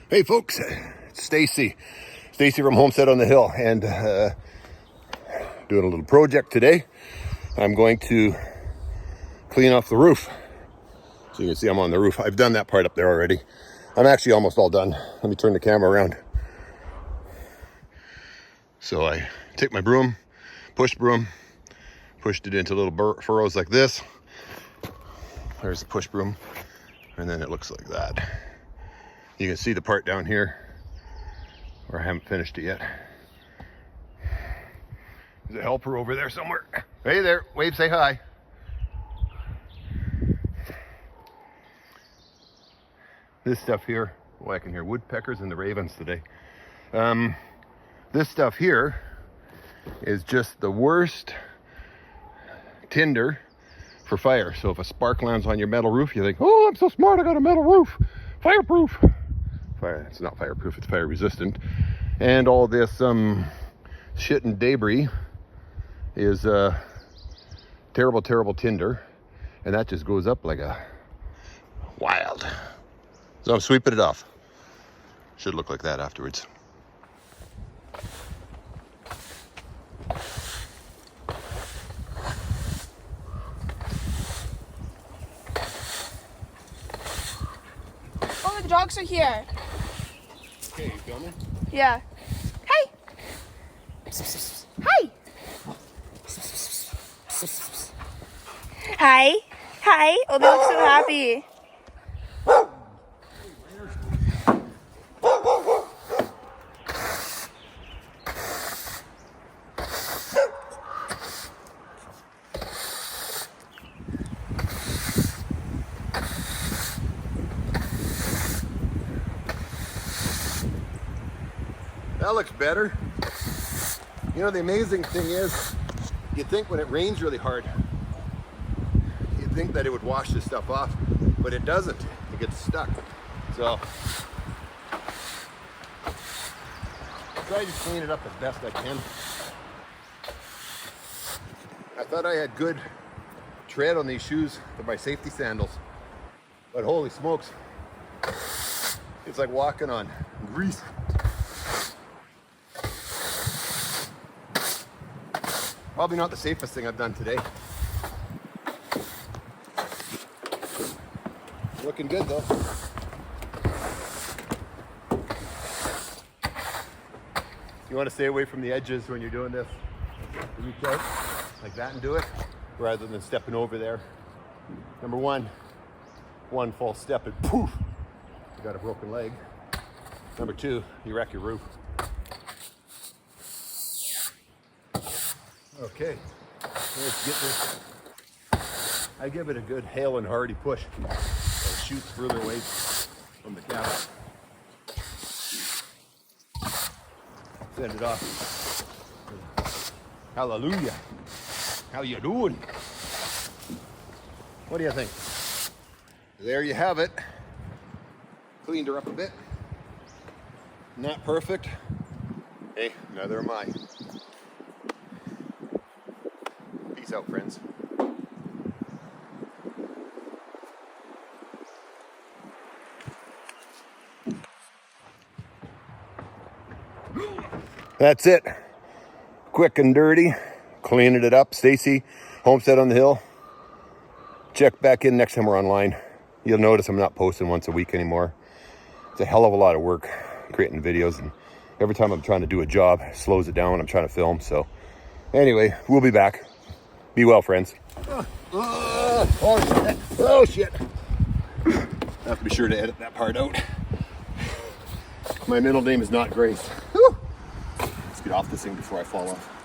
Hey folks, it's Stacy from Homestead on the Hill, and doing a little project today. I'm going to clean off the roof. So you can see I'm on the roof. I've done that part up there already. I'm actually almost all done. Let me turn the camera around. So I take my broom, pushed it into little furrows like this. There's the push broom, and then it looks like that. You can see the part down here where I haven't finished it yet. There's a helper over there somewhere. Hey there, wave, say hi. This stuff here, oh, I can hear woodpeckers and the ravens today. This stuff here is just the worst tinder for fire. So if a spark lands on your metal roof, you think, oh, I'm so smart, I got a metal roof, fireproof. It's not fireproof, it's fire resistant. And all this shit and debris is terrible tinder, and that just goes up like a wild. So I'm sweeping it off. Should look like that afterwards. Oh, the dogs are here. Okay, you filming? Yeah. Hey! Hi! Hi! Hi! Oh, they look so happy. That looks better. You know, the amazing thing is, you'd think when it rains really hard, you'd think that it would wash this stuff off, but it doesn't. It gets stuck. So, try to clean it up as best I can. I thought I had good tread on these shoes. They're my safety sandals. But holy smokes, it's like walking on grease. Probably not the safest thing I've done today. Looking good though. You want to stay away from the edges when you're doing this. Reach out like that and do it, rather than stepping over there. Number one false step and poof, you got a broken leg. Number two, you wreck your roof. Okay, let's get this. I give it a good hale and hearty push. So it shoots further away from the cabin. Send it off. Hallelujah. How you doing? What do you think? There you have it. Cleaned her up a bit. Not perfect. Hey, neither am I. Peace out, friends. That's it. Quick and dirty. Cleaning it up. Stacy, Homestead on the Hill. Check back in next time we're online. You'll notice I'm not posting once a week anymore. It's a hell of a lot of work creating videos, and every time I'm trying to do a job, it slows it down when I'm trying to film. So anyway, we'll be back. Be well, friends. Oh shit. I have to be sure to edit that part out. My middle name is not Grace. Let's get off this thing before I fall off.